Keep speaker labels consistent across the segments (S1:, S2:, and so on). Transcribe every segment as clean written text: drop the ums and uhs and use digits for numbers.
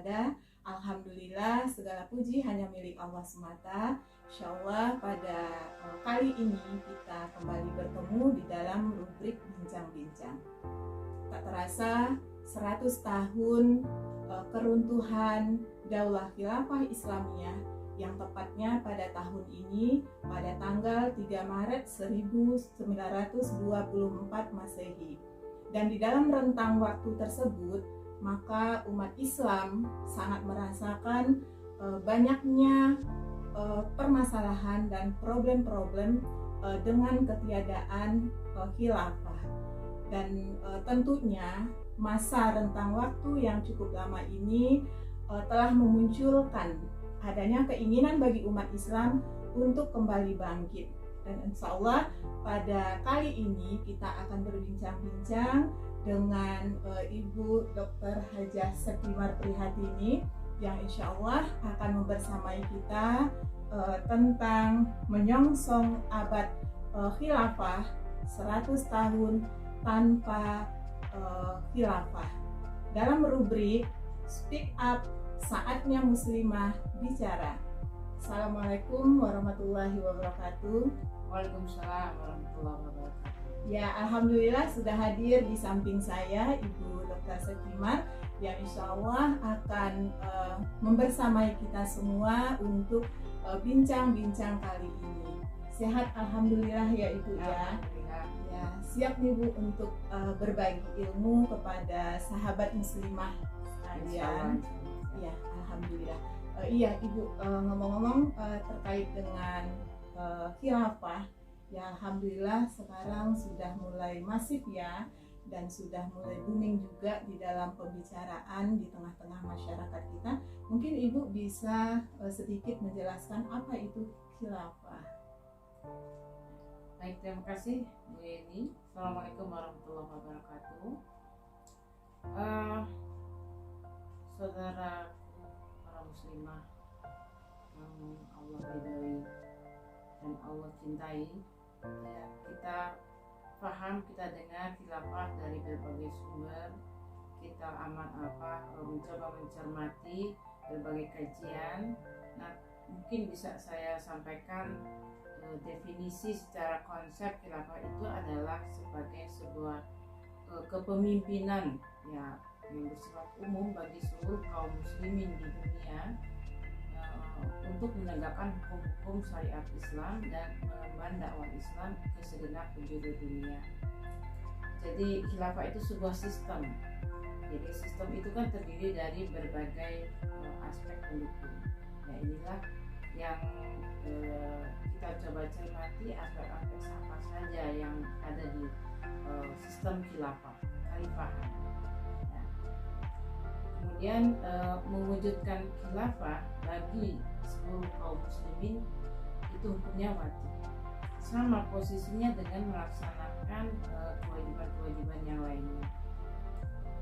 S1: waspada. Alhamdulillah, segala puji hanya milik Allah semata. Insyaallah pada kali ini kita kembali bertemu di dalam rubrik bincang-bincang. Tak terasa 100 tahun keruntuhan Daulah Khilafah Islamiyah yang tepatnya pada tahun ini pada tanggal 3 Maret 1924 Masehi. Dan di dalam rentang waktu tersebut, maka umat Islam sangat merasakan banyaknya permasalahan dan problem-problem dengan ketiadaan khilafah. Dan tentunya masa rentang waktu yang cukup lama ini telah memunculkan adanya keinginan bagi umat Islam untuk kembali bangkit. Dan insya Allah pada kali ini kita akan berbincang-bincang dengan Ibu Dr. Hajah Septimar Prihatini yang insya Allah akan membersamai kita tentang menyongsong abad khilafah 100 tahun tanpa khilafah dalam rubrik Speak Up, Saatnya Muslimah Bicara. Assalamualaikum warahmatullahi wabarakatuh.
S2: Waalaikumsalam warahmatullahi wabarakatuh.
S1: Ya, alhamdulillah sudah hadir di samping saya Ibu Dr. Septimar yang insya Allah akan membersamai kita semua untuk bincang-bincang kali ini. Sehat alhamdulillah ya Ibu ya. Ya, siap nih Bu untuk berbagi ilmu kepada sahabat muslimah sekalian. Ya, alhamdulillah. Iya Ibu, ngomong-ngomong terkait dengan khilafah, ya alhamdulillah sekarang sudah mulai masif ya, dan sudah mulai booming juga di dalam pembicaraan di tengah-tengah masyarakat kita. Mungkin Ibu bisa sedikit menjelaskan apa itu khilafah.
S2: Baik, terima kasih Bu Yeni. Assalamualaikum warahmatullahi wabarakatuh. Saudara para muslimah yang Allah ridhoi dan Allah cintai, ya, kita paham, kita dengar khilafah dari berbagai sumber, kita mencoba mencermati berbagai kajian. Nah, mungkin bisa saya sampaikan definisi secara konsep khilafah itu adalah sebagai sebuah kepemimpinan ya yang bersifat umum bagi seluruh kaum muslimin di dunia untuk menegakkan hukum-hukum syariat Islam dan mengemban dakwah Islam ke segenap penjuru dunia. Jadi khilafah itu sebuah sistem. Jadi sistem itu kan terdiri dari berbagai aspek pendukung. Nah, inilah yang kita coba cermati aspek-aspek apa saja yang ada di sistem khilafah, khalifahan. Nah, kemudian mewujudkan khilafah bagi seluruh kaum muslimin itu hukumnya wajib. Sama posisinya dengan melaksanakan kewajiban-kewajiban yang lainnya.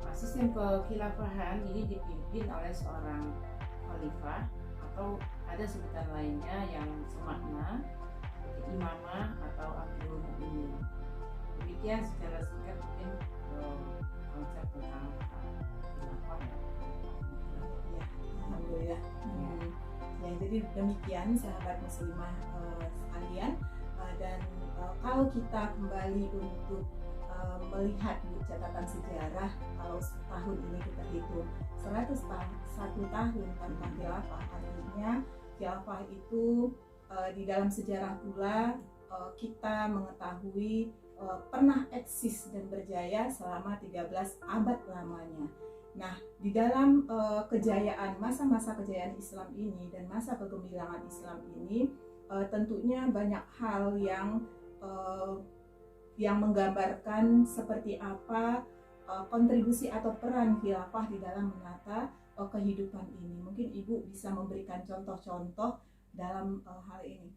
S2: Nah, sistem kekhilafahan ini dipimpin oleh seorang khalifah atau ada sebutan lainnya yang semakna imamah atau amirul mukminin. Demikian secara singkat mungkin konsep tentang khilafah ya.
S1: Alhamdulillah. Ya, jadi demikian sahabat muslimah sekalian, dan kalau kita kembali untuk melihat di catatan sejarah, kalau tahun ini kita hitung 101 tahun tanpa khilafah, artinya khilafah itu di dalam sejarah pula kita mengetahui pernah eksis dan berjaya selama 13 abad lamanya. Nah, di dalam kejayaan, masa-masa kejayaan Islam ini dan masa kegemilangan Islam ini tentunya banyak hal yang menggambarkan seperti apa kontribusi atau peran khilafah di dalam menata kehidupan ini. Mungkin Ibu bisa memberikan contoh-contoh dalam hal ini.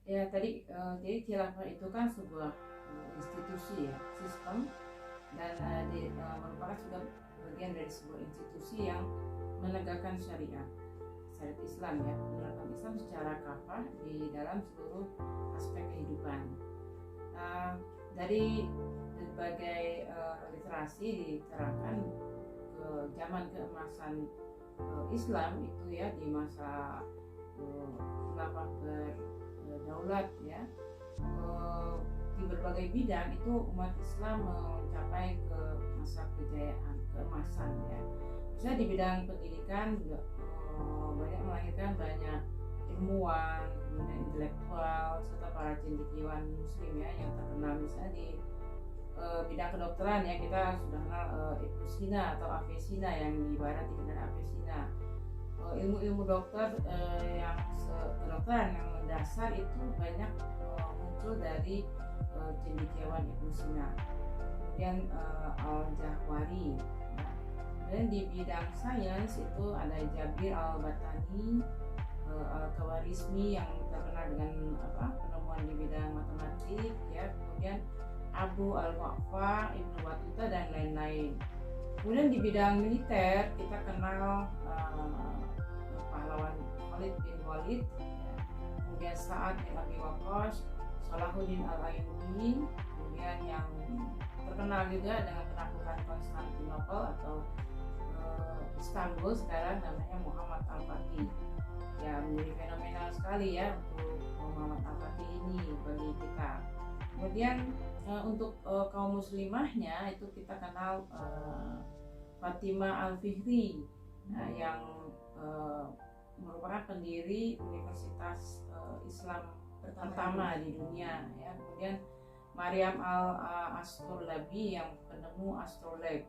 S2: Ya tadi jadi khilafah itu kan sebuah institusi ya, sistem, dan merupakan juga bagian dari sebuah institusi yang menegakkan syariat Islam ya, menerapkan Islam secara kafah di dalam seluruh aspek kehidupan. Dari berbagai literasi diterapkan ke zaman keemasan Islam itu ya, di masa khilafah berdaulat ya, di berbagai bidang itu umat Islam mencapai ke masa kejayaan, keemasan ya. Misalnya di bidang pendidikan juga banyak melahirkan banyak ilmuwan, kemudian intelektual, serta para cendekiawan muslim ya yang terkenal. Misalnya di bidang kedokteran ya, kita sudah kenal Ibnu Sina atau Avicenna, yang di barat dikenal Avicenna. Ilmu-ilmu dokter yang kedokteran yang mendasar itu banyak muncul dari cendekiawan Ibnu Sina. Kemudian Al-Jahwari ya. Dan di bidang sains itu ada Jabir Al-Batani, Al-Khawarizmi yang terkenal dengan penemuan di bidang matematik ya. Kemudian Abu Al-Waqfa, Ibnu Battuta dan lain-lain. Kemudian di bidang militer kita kenal pahlawan Khalid bin Walid ya. Kemudian Sa'ad bin Abi Waqqas, Salahuddin Al-Ayyubi, kemudian yang terkenal juga dengan penaklukan Konstantinopel atau Istanbul sekarang namanya Muhammad Al-Fatih. Ya, menjadi fenomenal sekali ya untuk Muhammad Al-Fatih ini bagi kita. Kemudian untuk kaum muslimahnya itu kita kenal Fatimah Al-Fihri yang merupakan pendiri Universitas Islam pertama di dunia ya. Kemudian Maryam Al-Astrolabi yang penemu astrolab.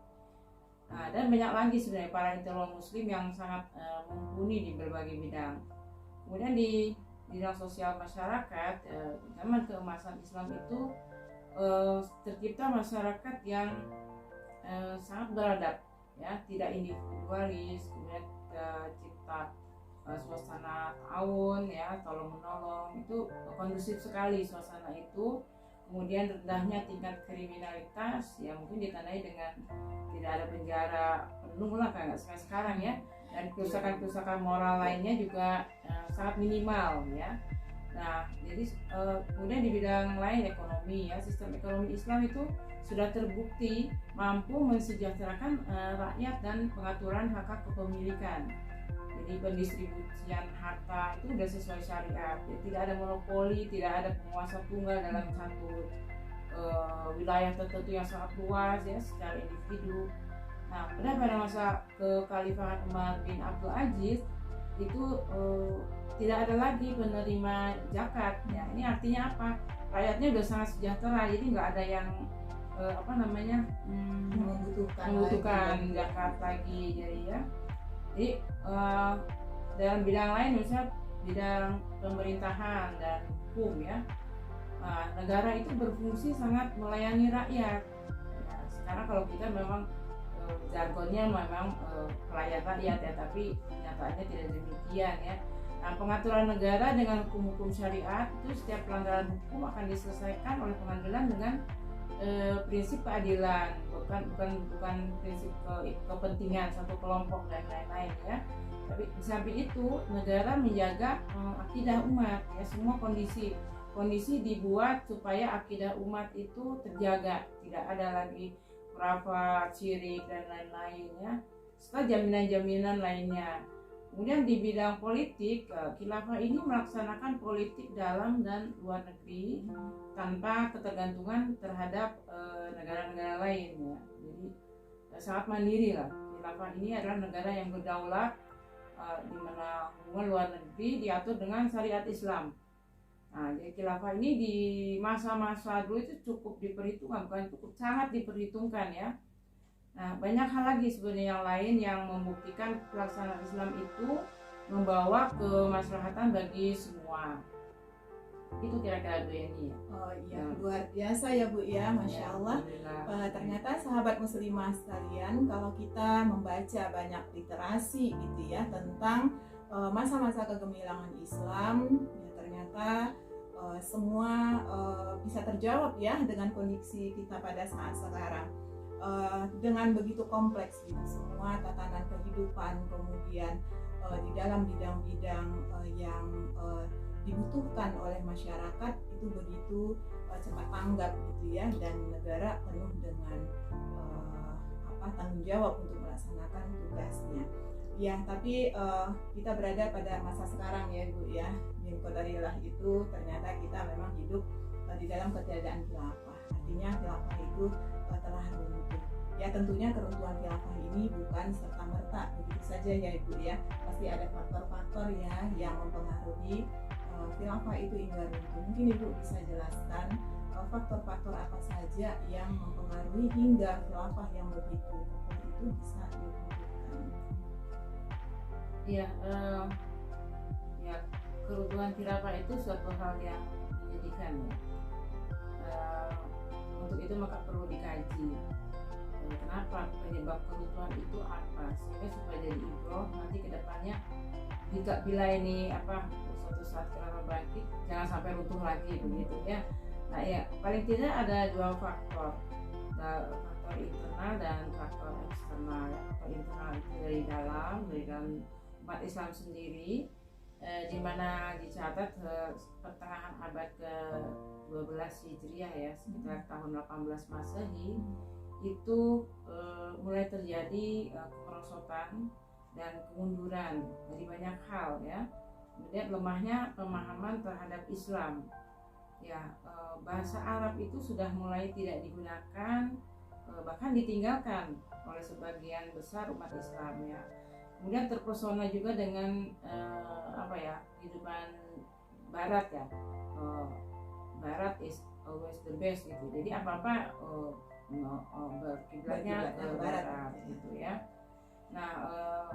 S2: Nah, dan banyak lagi sebenarnya para intelektual muslim yang sangat mumpuni di berbagai bidang. Kemudian di bidang sosial masyarakat, zaman keemasan Islam itu tercipta masyarakat yang sangat beradab ya, tidak individualis. Kemudian tercipta suasana ta'awun ya, tolong menolong, itu kondusif sekali suasana itu. Kemudian rendahnya tingkat kriminalitas ya, mungkin ditandai dengan tidak ada penjara penuh lah kayak sekarang ya, dan kerusakan moral lainnya juga sangat minimal ya. Nah, jadi kemudian di bidang lain ekonomi ya, sistem ekonomi Islam itu sudah terbukti mampu mensejahterakan rakyat dan pengaturan hak kepemilikan. Jadi pendistribusian harta itu sudah sesuai syariat. Jadi tidak ada monopoli, tidak ada penguasa tunggal dalam satu wilayah tertentu yang sangat luas ya secara individu. Nah, pada masa kekhalifahan Umar bin Abdul Aziz itu tidak ada lagi penerima zakat ya. Ini artinya apa? Rakyatnya sudah sangat sejahtera, jadi nggak ada yang membutuhkan zakat lagi. Jadi dalam bidang lain, misalnya bidang pemerintahan dan hukum ya, negara itu berfungsi sangat melayani rakyat. Ya, sekarang kalau kita memang jargonnya memang pelayan rakyat ya, tapi nyatanya tidak demikian ya. Nah, pengaturan negara dengan hukum-hukum syariat itu, setiap pelanggaran hukum akan diselesaikan oleh pengadilan dengan prinsip keadilan, bukan prinsip kepentingan satu kelompok dan lain-lain ya. Tapi di samping itu negara menjaga akidah umat ya, semua kondisi dibuat supaya akidah umat itu terjaga, tidak ada lagi khurafat, syirik dan lain-lain ya, serta jaminan-jaminan lainnya. Kemudian di bidang politik, khilafah ini melaksanakan politik dalam dan luar negeri tanpa ketergantungan terhadap negara-negara lain ya. Jadi sangat mandiri lah. Khilafah ini adalah negara yang berdaulat, di mana hubungan luar negeri diatur dengan syariat Islam. Nah, jadi khilafah ini di masa-masa dulu itu cukup diperhitungkan, bukan cukup, sangat diperhitungkan ya. Nah, banyak hal lagi sebenarnya yang lain yang membuktikan pelaksanaan Islam itu membawa kemaslahatan bagi semua. Itu kira-kira Bu Yani ya.
S1: Oh iya, luar biasa ya Bu ya, Masya Allah. Ternyata sahabat muslimah sekalian, kalau kita membaca banyak literasi gitu ya tentang masa-masa kegemilangan Islam, ya ternyata semua bisa terjawab ya dengan kondisi kita pada saat sekarang. Dengan begitu kompleks gitu, semua tatanan kehidupan, kemudian di dalam bidang-bidang yang dibutuhkan oleh masyarakat itu begitu cepat tanggap gitu ya, dan negara penuh dengan tanggung jawab untuk melaksanakan tugasnya. Ya, tapi kita berada pada masa sekarang ya Bu ya. Min qadarillah itu ternyata kita memang hidup di dalam ketiadaan khilafah. Artinya khilafah itu telah runtuh. Ya tentunya keruntuhan khilafah ini bukan serta-merta begitu saja ya Ibu ya. Pasti ada faktor-faktor ya yang mempengaruhi khilafah itu hingga runtuh. Mungkin Ibu bisa jelaskan faktor-faktor apa saja yang mempengaruhi hingga khilafah yang begitu itu bisa ditunjukkan.
S2: Iya, ya keruntuhan khilafah itu suatu hal yang menyedihkan ya. Untuk itu maka perlu dikaji. Kenapa penyebab keruntuhan itu apa, sehingga supaya jadi ibroh nanti kedepannya bila ini suatu saat khilafah bangkit jangan sampai runtuh lagi begitu ya. Nah ya paling tidak ada dua faktor, faktor internal dan faktor eksternal. Faktor internal itu dari dalam umat Islam sendiri, di mana dicatat pertengahan abad ke-12 Hijriah ya, sekitar tahun 18 Masehi itu mulai terjadi kemerosotan dan kemunduran dari banyak hal ya. Kemudian lemahnya pemahaman terhadap Islam ya, bahasa Arab itu sudah mulai tidak digunakan, bahkan ditinggalkan oleh sebagian besar umat Islam ya. Kemudian terpesona juga dengan kehidupan Barat ya, Barat is always the best gitu. Jadi apa-apa berkiblatnya ke Barat gitu ya. Nah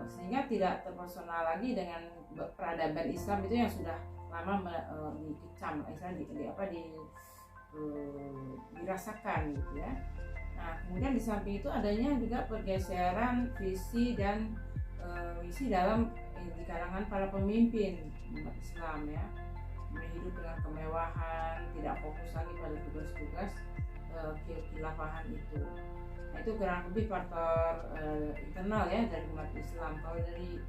S2: sehingga tidak terpesona lagi dengan peradaban Islam itu yang sudah lama dikecam, dirasakan gitu ya. Nah kemudian di samping itu adanya juga pergeseran visi dan misi dalam di kalangan para pemimpin umat Islam ya, hidup dengan kemewahan, tidak fokus lagi pada tugas-tugas khilafah itu. Nah itu kurang lebih faktor internal ya dari umat Islam. Kalau dari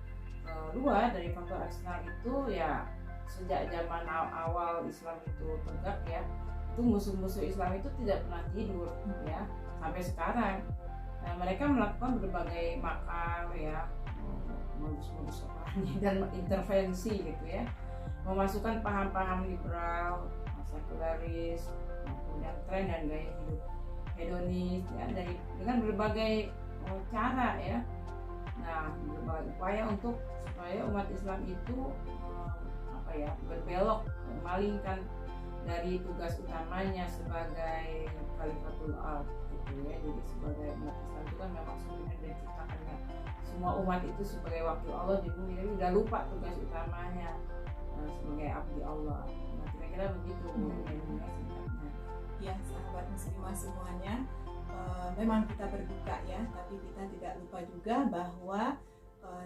S2: luar, dari faktor eksternal itu ya, sejak zaman awal Islam itu tegak ya, itu musuh-musuh Islam itu tidak pernah tidur ya sampai sekarang. Nah, mereka melakukan berbagai makar ya, modus-modus operandi dan intervensi gitu ya, memasukkan paham-paham liberal, sekularis, kemudian tren dan gaya hidup hedonis ya, dengan berbagai cara ya. Nah, berbagai upaya untuk supaya umat Islam itu berbelok, memalingkan dari tugas utamanya sebagai Khalifatul Ard gitu ya. Jadi sebagai umat Islam itu kan memang sebenarnya diciptakannya semua umat itu sebagai wakil Allah di bumi, tapi udah lupa tugas utamanya sebagai abdi Allah. Nah, kira-kira begitu singkatnya.
S1: Ya, sahabat muslimah semuanya, memang kita berduka ya, tapi kita tidak lupa juga bahwa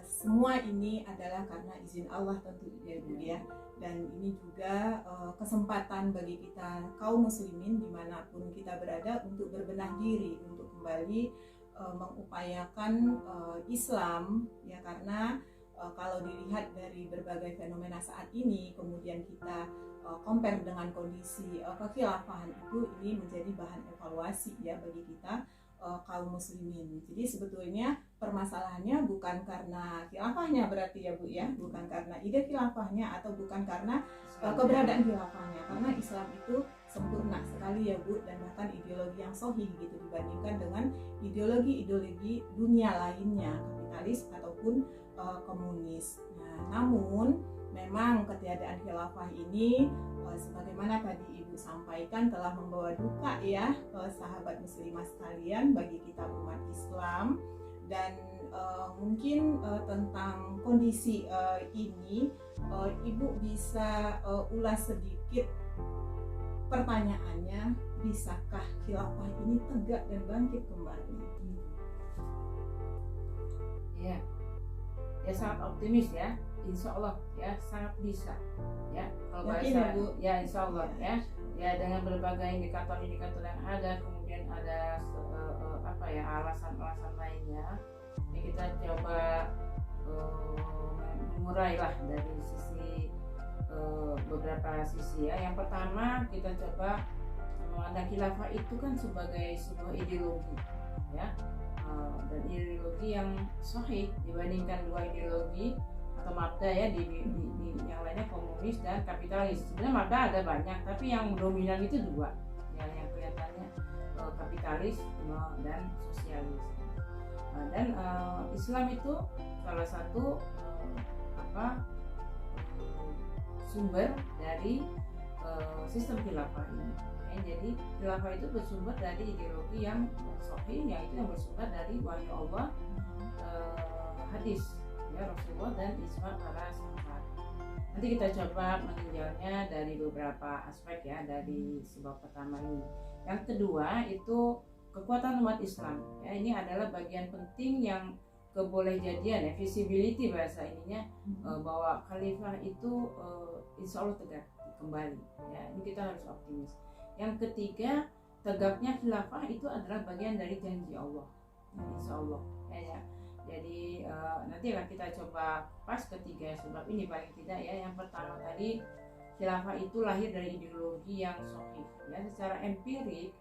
S1: semua ini adalah karena izin Allah tentu ya Bu ya. Dan ini juga kesempatan bagi kita kaum muslimin dimanapun kita berada untuk berbenah diri, untuk kembali mengupayakan Islam ya, karena kalau dilihat dari berbagai fenomena saat ini, kemudian kita compare dengan kondisi kekhilafahan itu, ini menjadi bahan evaluasi ya bagi kita kaum muslimin. Jadi sebetulnya permasalahannya bukan karena khilafahnya berarti ya Bu ya, bukan karena ide khilafahnya atau bukan karena keberadaan khilafahnya, karena Islam itu sempurna sekali ya Bu, dan bahkan ideologi yang sahih gitu dibandingkan dengan ideologi-ideologi dunia lainnya, kapitalis ataupun komunis. Nah, namun memang ketiadaan khilafah ini sebagaimana tadi Ibu sampaikan telah membawa duka ya sahabat muslimah sekalian bagi kita umat Islam. Dan mungkin tentang kondisi ini Ibu bisa ulas sedikit pertanyaannya, bisakah khilafah ini tegak dan bangkit kembali?
S2: Ya, sangat optimis ya, insya Allah ya, sangat bisa ya. Kalau bahasa ya insya Allah ya, dengan berbagai indikator-indikator yang ada, kemudian ada alasan-alasan lainnya ya, kita coba mengurai lah dari sisi beberapa sisi ya. Yang pertama, kita coba memandang khilafah itu kan sebagai sebuah ideologi ya, dan ideologi yang sahih dibandingkan dua ideologi atau mabda ya di yang lainnya, komunis dan kapitalis. Sebenarnya mabda ada banyak, tapi yang dominan itu dua, yang kelihatannya kapitalis dan sosialis. Dan Islam itu salah satu sumber dari sistem khilafah ini. Jadi khilafah itu bersumber dari ideologi yang sahih, yaitu yang bersumber dari wahyu Allah, hadis ya Rasulullah dan ijma para sahabat. Nanti kita coba meninjaunya dari beberapa aspek ya, dari sebab pertama ini. Yang kedua itu kekuatan umat Islam. Ya, ini adalah bagian penting yang kebolehjadian ya, visibility bahasa ininya, bahwa khalifah itu insya Allah tegak kembali. Ya, ini kita harus optimis. Yang ketiga, tegaknya khilafah itu adalah bagian dari janji Allah, insya Allah. Ya. Jadi nanti akan kita coba pas ketiga sebab ini paling tidak ya. Yang pertama tadi, khilafah itu lahir dari ideologi yang sahih. Ya, secara empirik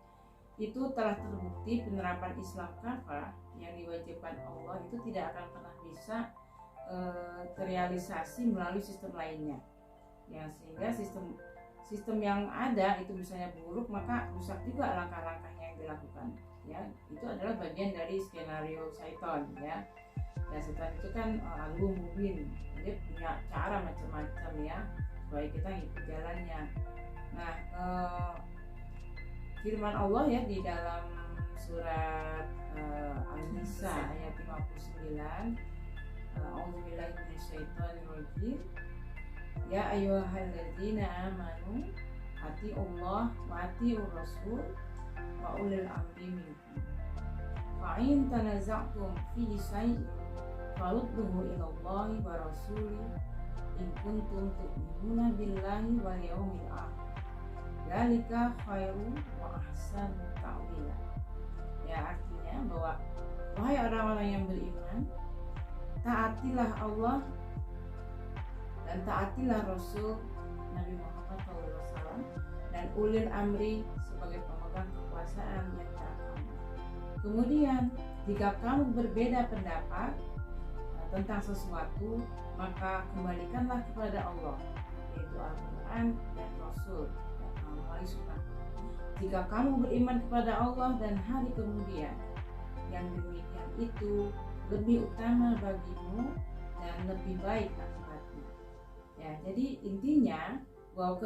S2: itu telah terbukti penerapan Islam kafah yang diwajibkan Allah itu tidak akan pernah bisa terrealisasi melalui sistem lainnya. Ya, sehingga sistem yang ada itu misalnya buruk, maka rusak juga langkah-langkahnya yang dilakukan. Ya, itu adalah bagian dari skenario syaitan ya. Dan setan itu kan alu mubin, dia punya cara macam-macam ya supaya kita ngikut jalannya. Nah, firman Allah ya di dalam surat An-Nisa ayat 59, A'udzubillahi minasyaitonirrajim. Ya ayyuhalladzina amanu atiiullah wa atiiur rasul wa ulil amri minkum. Fa in tanaza'tum fi syai'in farudduhu ila Allahi wa rasulih in kuntum tu'minuna billahi wal yawmil akhir. Dzalika khairu wa ahsanu ta'wila. Ya, artinya bahwa wahai orang-orang yang beriman, taatilah Allah dan taatilah Rasul Nabi Muhammad SAW dan ulil amri sebagai pemegang kekuasaan yang taat kamu. Kemudian jika kamu berbeda pendapat tentang sesuatu, maka kembalikanlah kepada Allah, yaitu Al-Quran dan Rasul melalui sunnah. Jika kamu beriman kepada Allah dan hari kemudian, yang demikian itu lebih utama bagimu dan lebih baik akibatnya. Ya, jadi intinya bahwa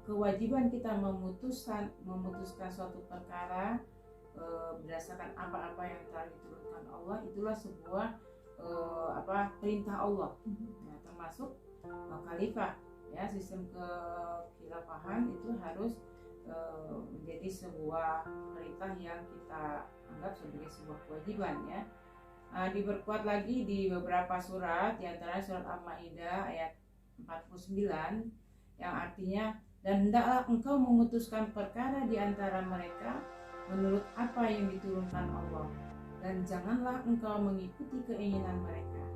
S2: kewajiban kita memutuskan suatu perkara berdasarkan apa-apa yang telah diturunkan Allah, itulah sebuah perintah Allah. Nah, termasuk khalifah ya, sistem kekhilafahan itu harus menjadi sebuah perintah yang kita anggap sebagai sebuah kewajiban ya. Diperkuat lagi di beberapa surat, di antara surat Al-Maidah ayat 49 yang artinya, dan hendaklah engkau memutuskan perkara di antara mereka menurut apa yang diturunkan Allah, dan janganlah engkau mengikuti keinginan mereka,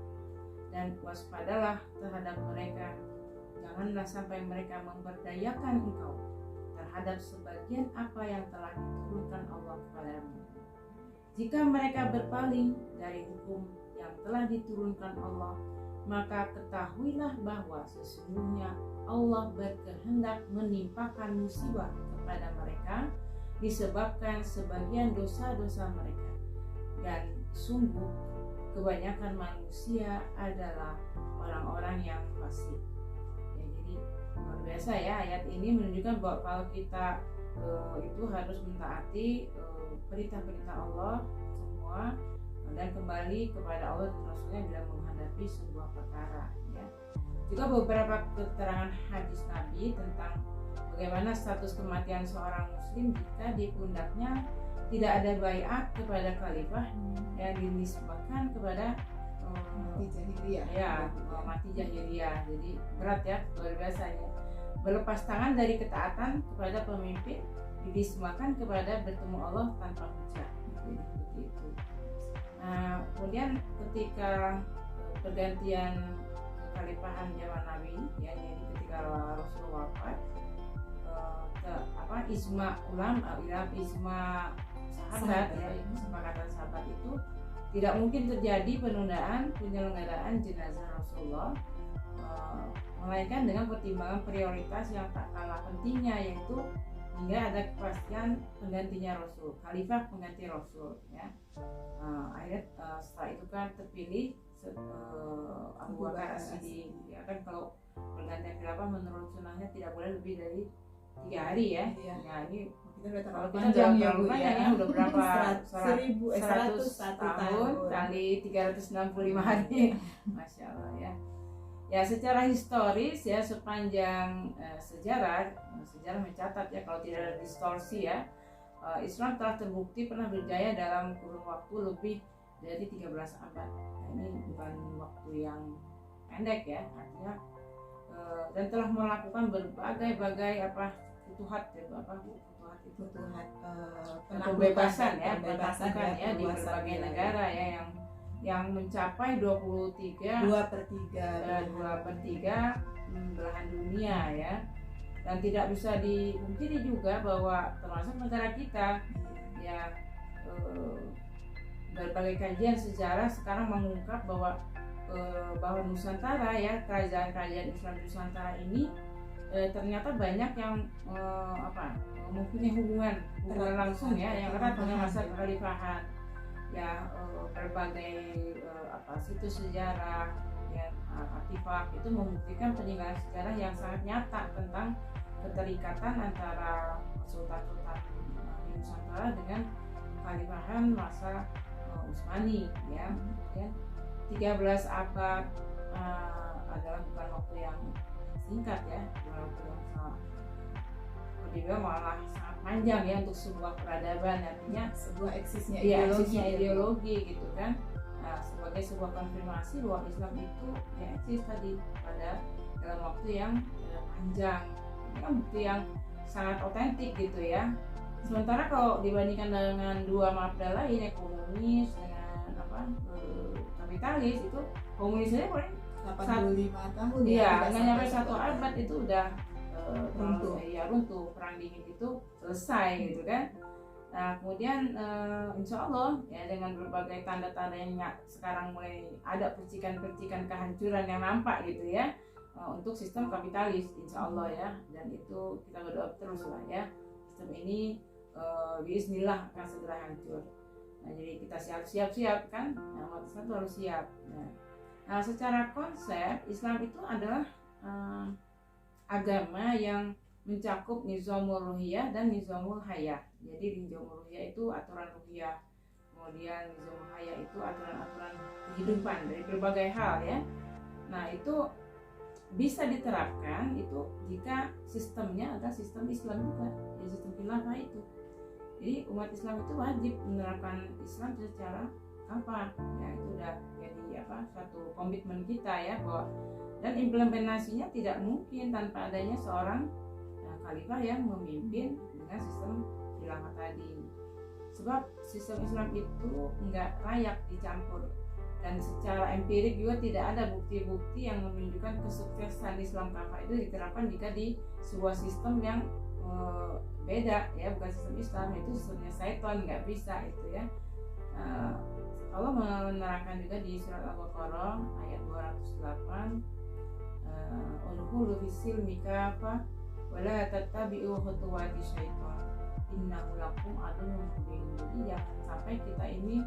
S2: dan waspadalah terhadap mereka, janganlah sampai mereka memberdayakan engkau terhadap sebagian apa yang telah diturunkan Allah kepadamu. Jika mereka berpaling dari hukum yang telah diturunkan Allah, maka ketahuilah bahwa sesungguhnya Allah berkehendak menimpakan musibah kepada mereka disebabkan sebagian dosa-dosa mereka, dan sungguh kebanyakan manusia adalah orang-orang yang fasik. Ya, jadi luar biasa ya, ayat ini menunjukkan bahwa kalau kita itu harus mentaati perintah-perintah Allah semua dan kembali kepada Allah dan Rasulnya bila menghadapi sebuah perkara ya. Juga beberapa keterangan hadis Nabi tentang bagaimana status kematian seorang muslim jika di pundaknya tidak ada baiat kepada khalifah yang dinisbahkan kepada
S1: mati jahiliyah.
S2: Ya, mati jahiliyah. Jadi berat ya, luar biasa ya. Berlepas tangan dari ketaatan kepada pemimpin dinisbahkan kepada bertemu Allah tanpa hujah. Jadi seperti itu. Nah, kemudian ketika pergantian kekhalifahan zaman Nabi ya, jadi ketika Rasulullah wafat, ijma ulama, ijma sahabat ya, kesepakatan sahabat itu tidak mungkin terjadi penundaan penyelenggaraan jenazah Rasulullah, melainkan dengan pertimbangan prioritas yang tak kalah pentingnya, yaitu hingga ada kepastian penggantinya Rasul, khalifah pengganti Rasul ya. Akhirnya setelah itu kan terpilih Abu Bakar As-Siddiq ya kan. Kalau pergantian khilafah menurut sunnahnya tidak boleh lebih dari 3 hari ya. Nah ini
S1: kita udah terlalu
S2: kita
S1: panjang
S2: udah
S1: ya Bu
S2: panjang ya, udah berapa
S1: 101
S2: tahun kali 365 hari. Masya Allah ya. Ya secara historis ya, sepanjang sejarah mencatat ya, kalau tidak ada distorsi ya, Islam telah terbukti pernah berjaya dalam kurun waktu lebih dari 13 abad. Nah, ini bukan waktu yang pendek ya, artinya dan telah melakukan berbagai futuhat pembebasan ya di berbagai negara ya, yang mencapai 2/3 belahan dunia ya. Dan tidak bisa dipungkiri juga bahwa termasuk negara kita ya, berbagai kajian sejarah sekarang mengungkap bahwa Nusantara ya, kerajaan-kerajaan Islam Nusantara ini ternyata banyak yang mempunyai hubungan langsung ya, yang erat dengan masa kekhalifahan ya. Berbagai situs sejarah ya, artefak itu membuktikan peninggalan sejarah yang sangat nyata tentang keterikatan antara sultan-sultan di Nusantara dengan kekhalifahan masa Utsmani ya. 13 abad adalah bukan waktu yang singkat ya, waktu yang malah sangat panjang ya untuk sebuah peradaban, artinya
S1: sebuah eksisnya
S2: ideologi gitu kan. Nah, sebagai sebuah konfirmasi bahwa Islam itu ya eksis tadi dalam waktu yang panjang. Ini kan bukti yang sangat otentik gitu ya. Sementara kalau dibandingkan dengan dua mafia lain ya, komunis dengan kapitalis, itu komunis aja paling
S1: 85 tahun
S2: ya, nggak nyampe 1 abad itu udah runtuh. Perang dingin itu selesai gitu kan. Nah kemudian insya Allah ya, dengan berbagai tanda-tanda yang sekarang mulai ada percikan-percikan kehancuran yang nampak gitu ya, untuk sistem kapitalis insya Allah ya. Dan itu kita berdoa terus lah ya, sistem ini bismillah akan segera hancur. Nah jadi kita siap-siap kan, umat Islam itu harus siap. Nah secara konsep Islam itu adalah agama yang mencakup nizamul ruhiyah dan nizamul hayah. Jadi nizamul ruhiyah itu aturan ruhiyah, kemudian nizamul hayah itu aturan-aturan kehidupan dari berbagai hal ya. Nah itu bisa diterapkan itu jika sistemnya adalah sistem Islam juga, jadi sistem khilafah itu. Jadi umat Islam itu wajib menerapkan Islam secara ya itu udah jadi suatu komitmen kita ya, bahwa dan implementasinya tidak mungkin tanpa adanya seorang khalifah yang memimpin dengan sistem khilafah tadi. Sebab sistem Islam itu enggak layak dicampur, dan secara empirik juga tidak ada bukti-bukti yang menunjukkan kesuksesan Islam khilafah itu diterapkan jika di sebuah sistem yang beda ya, bukan sistem Islam, itu sistemnya syaitan, nggak bisa itu ya. Allah menerangkan juga di surat Al-Baqarah ayat 208, udkhulu fis-silmi kafah wa la tattabi'u khutuwati syaitan innahu lakum aduwwun mubin. Jadi jangan sampai kita ini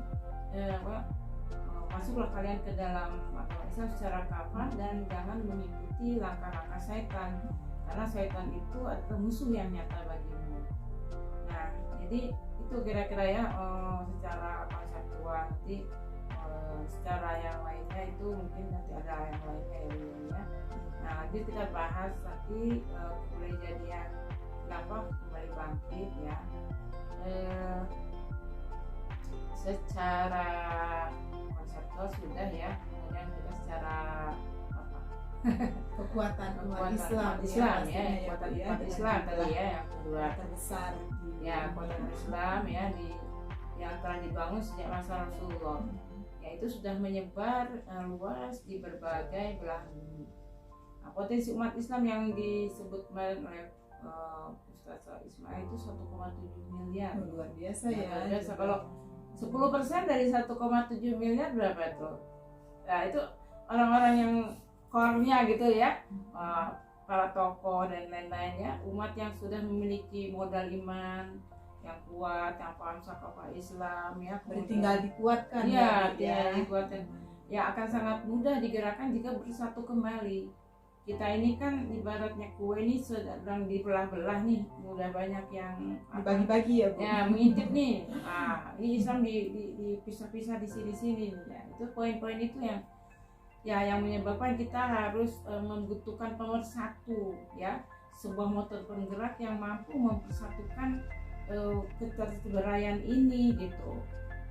S2: masuklah kalian ke dalam agama Islam secara kafah dan jangan mengikuti langkah-langkah syaitan, karena syaitan itu adalah musuh yang nyata bagimu. Nah jadi itu kira-kira ya secara konseptual. Nanti secara yang lainnya itu mungkin nanti ada yang lainnya ya. Nah nanti kita bahas nanti mulai jadian kenapa kembali bangkit ya, secara konseptual sudah ya. Kemudian kita secara
S1: kekuatan umat
S2: Islam ya, kekuatan umat Islam tadi ya, yang kedua
S1: terbesar
S2: ya, kekuatan Islam ya yang telah dibangun sejak masa Rasulullah, yaitu sudah menyebar luas di berbagai belahan bumi. Nah, potensi umat Islam yang disebut oleh Ustaz Ustaz Ismail itu 1,7 miliar.
S1: Luar biasa
S2: Luar
S1: ya.
S2: biasa. Kalau 10% dari 1,7 miliar berapa tuh? Nah itu orang-orang yang core-nya gitu ya, para tokoh dan lain-lainnya, umat yang sudah memiliki modal iman yang kuat, yang paham sakapa Islam ya,
S1: Tinggal dikuatkan
S2: ya, tinggal dikuatkan. Ya akan sangat mudah digerakkan jika bersatu kembali. Kita ini kan ibaratnya kue ini sedang dibelah-belah nih, udah banyak yang
S1: dibagi-bagi ya Bu.
S2: Ya mengintip nih, ini Islam dipisah-pisah di sini-sini. Ya, itu poin-poin itu yang menyebabkan kita harus membutuhkan pemersatu ya, sebuah motor penggerak yang mampu mempersatukan keterberayaan ini gitu.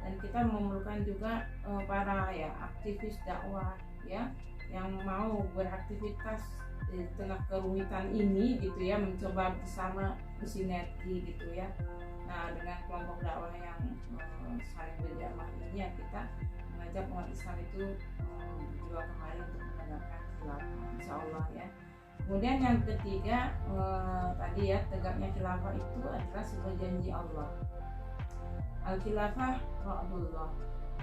S2: Dan kita memerlukan juga para ya aktivis dakwah ya yang mau beraktivitas di tengah kerumitan ini gitu ya, mencoba bersama bersinergi gitu ya. Nah dengan kelompok dakwah yang saling berjamaah ini ya, kita mengajak umat Islam itu berjuang kembali untuk menegakkan khilafah insyaallah ya. Kemudian yang ketiga tadi ya, tegaknya khilafah itu adalah sebuah janji Allah. Al-khilafah wa'dullah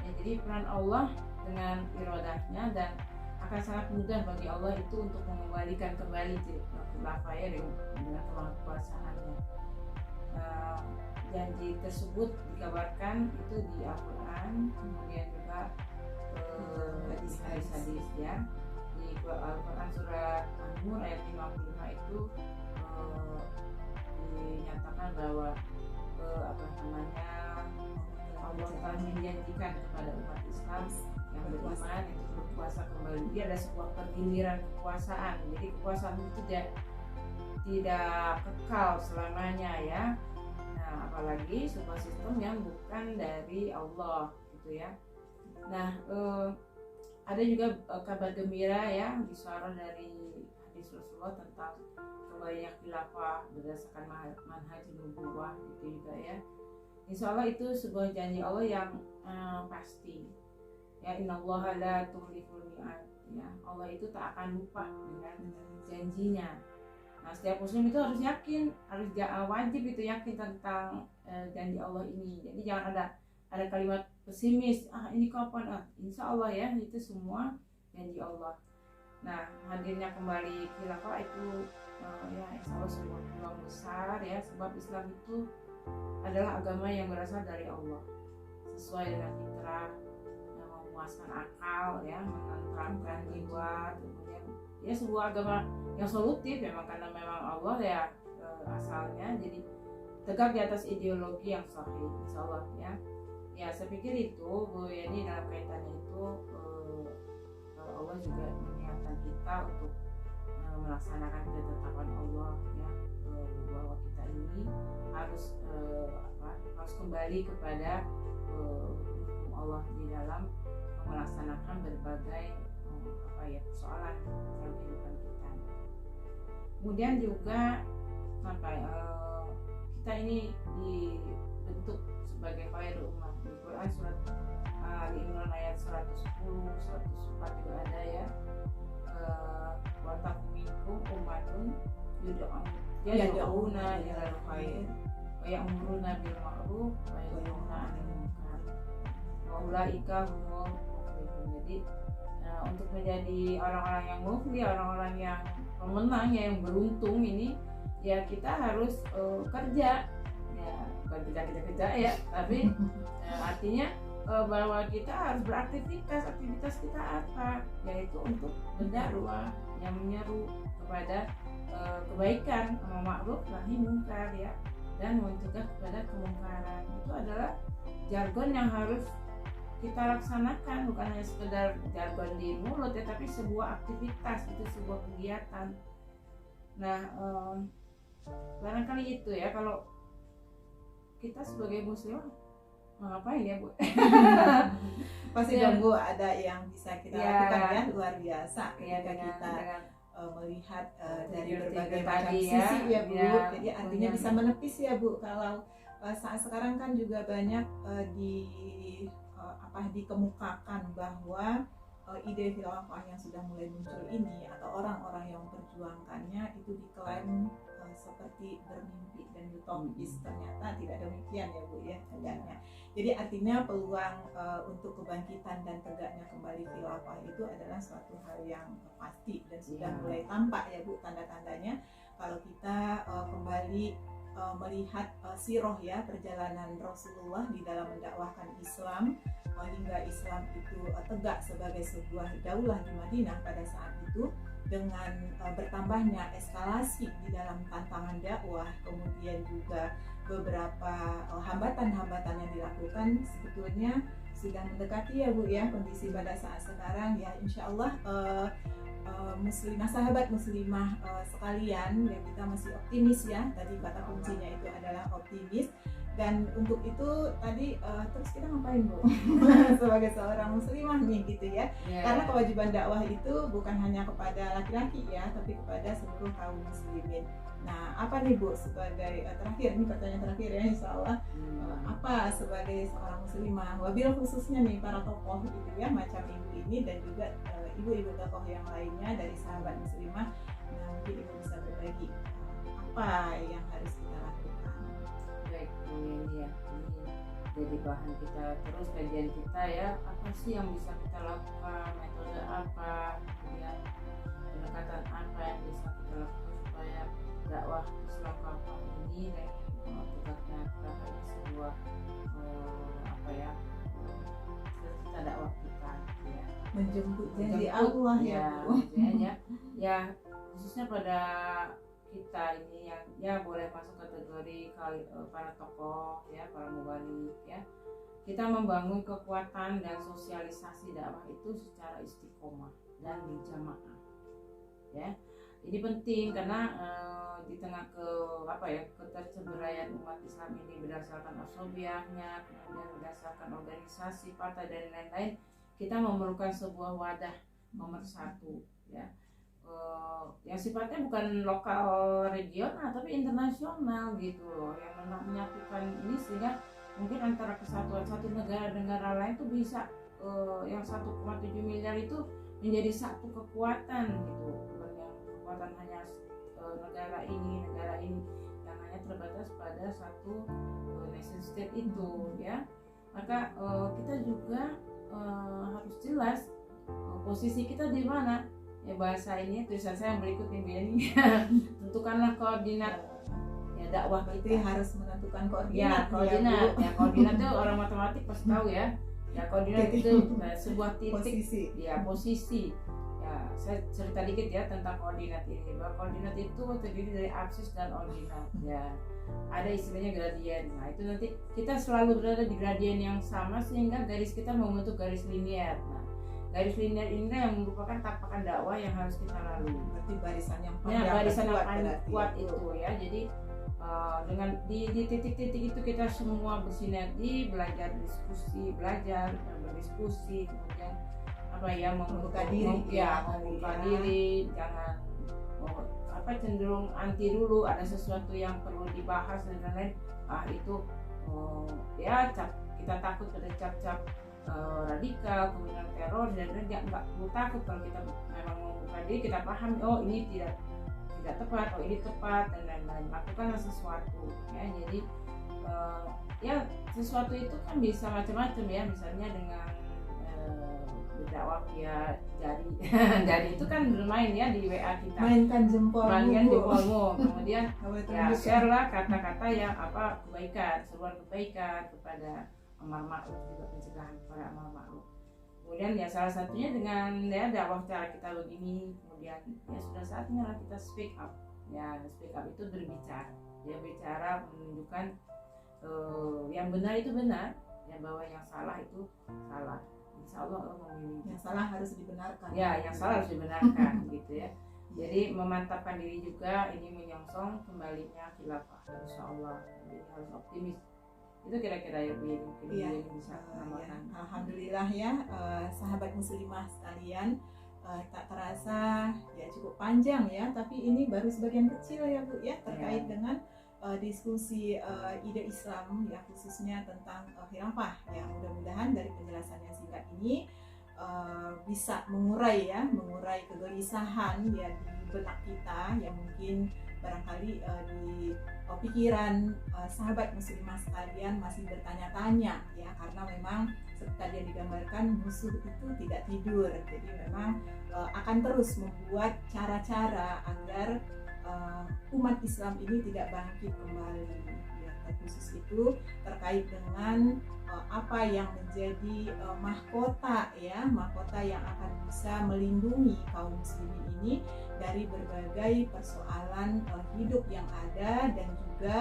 S2: ya, jadi peran Allah dengan iradahnya, dan akan sangat mudah bagi Allah itu untuk mengembalikan kembali khilafah ya dengan kemahakuasaannya. Janji tersebut dikabarkan itu di Al-Quran, kemudian juga hadis-hadis ya. Di Al-Quran surat An-Nur ayat 55 itu dinyatakan bahwa Allah telah menjanjikan kepada umat Islam yang beriman untuk berkuasa kembali. Dia ada sebuah pergiliran kekuasaan. Jadi kekuasaan itu tidak kekal selamanya ya. Nah, apalagi sebuah sistem yang bukan dari Allah gitu ya. Nah, ada juga kabar gembira ya, bisyarah dari hadis Rasulullah tentang kembalinya khilafah berdasarkan manhaj nubuwah gitu juga ya. Insya Allah itu sebuah janji Allah yang pasti ya, innallaha la tukhliful mi'ad ya, Allah itu tak akan lupa dengan janjinya. Nah setiap muslim itu harus yakin, harus wajib itu yakin tentang janji Allah ini. Jadi jangan ada kalimat pesimis, ini kapan, insya Allah ya, itu semua janji Allah. Nah hadirnya kembali khilafah itu ya insya Allah sebuah peluang besar ya, sebab Islam itu adalah agama yang berasal dari Allah, sesuai dengan fitrah, yang memuaskan akal ya, menenteramkan jiwa, kemudian ya sebuah agama yang solutif memang, karena memang Allah ya asalnya, jadi tegak di atas ideologi yang sahih insya Allah ya. Ya saya pikir itu Bu Yani, dalam kaitannya itu Allah juga mengingatkan kita untuk melaksanakan ketetapan Allah ya, bahwa kita ini harus kembali kepada hukum Allah di dalam melaksanakan berbagai persoalan dalam kehidupan kita. Kemudian juga kita ini dibentuk sebagai khairul ummah. Di Quran surat Ali Imran ayat 110, 104 juga ada ya. Wa taquminkum ummatun yad'una ilal khair wa ya'muruna bil ma'ruf wa yanhauna 'anil munkar wa ulaika humul muflihun. Jadi untuk menjadi orang-orang yang muflih, orang-orang yang pemenang ya, yang beruntung ini ya, kita harus kerja ya, bukan kita kerja ya, tapi artinya bahwa kita harus beraktivitas. Aktivitas kita apa? Yaitu untuk berdakwah yang menyeru kepada kebaikan, ma'ruf nahi munkar ya, dan mencegah kepada kemungkaran. Itu adalah jargon yang harus kita laksanakan, bukan hanya sekedar jargon di mulut ya, tapi sebuah aktivitas, itu sebuah kegiatan. Nah barangkali itu ya, kalau kita sebagai muslim ngapain ya Bu?
S1: Pasti dong Bu, ada yang bisa kita lakukan ya, luar biasa
S2: ya,
S1: ketika
S2: dengan
S1: kita melihat dari berbagai macam
S2: tadi
S1: sisi ya Bu
S2: ya,
S1: jadi artinya bisa menepis ya Bu. Kalau saat sekarang kan juga banyak dikemukakan bahwa ide khilafah yang sudah mulai muncul ini, atau orang-orang yang memperjuangkannya itu diklaim seperti bermimpi utopis, ternyata tidak demikian ya Bu ya adanya. Jadi artinya peluang untuk kebangkitan dan tegaknya kembali khilafah itu adalah suatu hal yang pasti dan sudah mulai tampak ya Bu tanda-tandanya kalau kita kembali melihat sirah ya perjalanan Rasulullah di dalam mendakwahkan Islam hingga Islam itu tegak sebagai sebuah daulah di Madinah pada saat itu, dengan bertambahnya eskalasi di dalam tantangan dakwah, kemudian juga beberapa hambatan-hambatan yang dilakukan, sebetulnya sudah mendekati ya Bu ya kondisi pada saat sekarang ya, insya Allah muslimah, sahabat muslimah sekalian ya, kita masih optimis ya, tadi kata kuncinya itu adalah optimis. Dan untuk itu tadi terus kita ngapain Bu sebagai seorang muslimah nih gitu ya, karena kewajiban dakwah itu bukan hanya kepada laki-laki ya, tapi kepada seluruh kaum muslimin. Nah apa nih Bu sebagai terakhir, ini pertanyaan terakhir ya insya Allah, apa sebagai seorang muslimah, wabil khususnya nih para tokoh gitu ya macam ibu ini dan juga ibu-ibu tokoh yang lainnya dari sahabat muslimah, nah mungkin Ibu bisa berbagi apa yang harus kita lakukan.
S2: Baik, ini ya, ini jadi bahan kita terus kajian kita ya, apa sih yang bisa kita lakukan, metode apa, kemudian pendekatan apa yang bisa kita lakukan supaya dakwah Islam kampung ini dan tegaknya sebuah apa ya cita dakwah kita ya,
S1: menjemput janji Allah ya Bu
S2: ya khususnya pada kita ini yang ya boleh masuk kategori para tokoh ya, para mubalik ya, kita membangun kekuatan dan sosialisasi dakwah itu secara istiqomah dan berjamaah ya. Ini penting karena di tengah keterceberaian umat Islam ini berdasarkan asobiahnya, kemudian berdasarkan organisasi partai dan lain-lain, kita memerlukan sebuah wadah nomor satu ya, yang sifatnya bukan lokal regional tapi internasional gitu loh, yang menyatukan ini sehingga mungkin antara kesatuan satu negara lain tuh bisa yang 1,7 miliar itu menjadi satu kekuatan gitu, bukan yang kekuatan hanya negara ini yang hanya terbatas pada satu nation state itu ya. Maka kita juga harus jelas posisi kita di mana ya, bahasa ini tulisan saya yang berikut ini tentukanlah koordinat ya dakwah kita,
S1: harus menentukan koordinat
S2: ya koordinat itu orang matematik pasti tahu ya koordinat itu sebuah titik posisi ya. Saya cerita dikit ya tentang koordinat ini, bahwa koordinat itu terdiri dari absis dan ordinat ya, ada istilahnya gradien. Nah itu nanti kita selalu berada di gradien yang sama sehingga garis kita membentuk garis linier. Nah garis linier ini yang merupakan tapakan dakwah yang harus kita lalui.
S1: Berarti barisan yang
S2: paling kuat itu ya. Jadi dengan di titik-titik itu kita semua bersinergi, belajar berdiskusi, kemudian membuka diri, jangan cenderung anti dulu, ada sesuatu yang perlu dibahas dan lain-lain. Itu kita takut pada cap-cap radikal, kemudian teror dan nggak perlu takut kalau kita memang membuka diri, kita paham ini tidak tepat, ini tepat dan lain-lain. Lakukanlah sesuatu ya. Jadi sesuatu itu kan bisa macam-macam ya, misalnya dengan berdakwah via jari itu kan bermain ya di WA kita, mainkan jempolmu kemudian share lah kata-kata yang kebaikan, sebuah kebaikan kepada amar ma'ruf, juga pencegahan kepada amar ma'ruf. Kemudian salah satunya dengan dakwah cara kita begini, kemudian sudah saatnya lah kita speak up speak up itu berbicara menunjukkan yang benar itu benar ya, bahwa yang salah itu salah. Insya Allah memilih
S1: yang salah harus dibenarkan
S2: yang salah harus dibenarkan gitu ya. Jadi memantapkan diri juga, ini menyongsong kembalinya khilafah insya Allah. Jadi harus optimis. Itu kira-kira yang bisa menambahkan.
S1: Alhamdulillah ya sahabat muslimah sekalian, tak terasa ya cukup panjang ya, tapi ini baru sebagian kecil ya Bu ya terkait dengan diskusi ide Islam ya, khususnya tentang khilafah ya. Mudah-mudahan dari penjelasan yang singkat ini bisa mengurai kegelisahan ya di benak kita yang mungkin barangkali di pikiran sahabat muslimah sekalian masih bertanya-tanya ya, karena memang seperti tadi yang digambarkan, musuh itu tidak tidur. Jadi memang akan terus membuat cara-cara agar umat Islam ini tidak bangkit kembali ya. Khusus itu terkait dengan apa yang menjadi mahkota ya, mahkota yang akan bisa melindungi kaum muslimin ini dari berbagai persoalan hidup yang ada, dan juga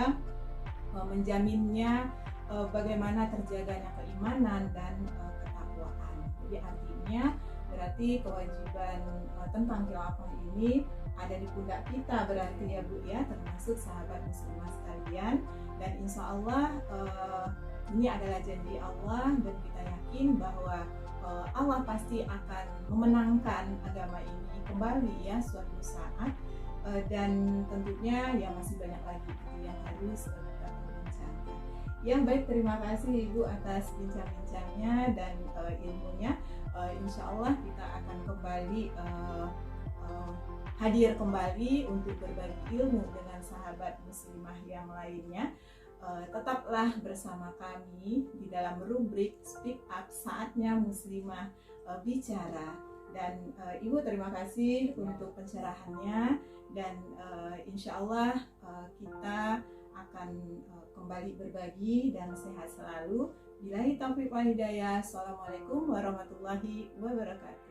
S1: menjaminnya bagaimana terjaganya keimanan dan ketakwaan. Jadi artinya berarti kewajiban tentang khilafah ini ada di pundak kita berarti ya Bu ya, termasuk sahabat muslimah sekalian. Dan insya Allah ini adalah janji Allah, dan kita yakin bahwa Allah pasti akan memenangkan agama ini kembali ya suatu saat. Dan tentunya ya masih banyak lagi gitu yang harus kita perbincangkan. Ya baik, terima kasih Ibu atas bincang-bincangnya dan ilmunya. Insya Allah kita akan kembali hadir kembali untuk berbagi ilmu dengan sahabat muslimah yang lainnya. Tetaplah bersama kami di dalam rubrik Speak Up, saatnya muslimah bicara. Dan Ibu terima kasih untuk pencerahannya, dan insya Allah kita akan kembali berbagi dan sehat selalu. Billahi taufiq wal hidayah. Assalamualaikum warahmatullahi wabarakatuh.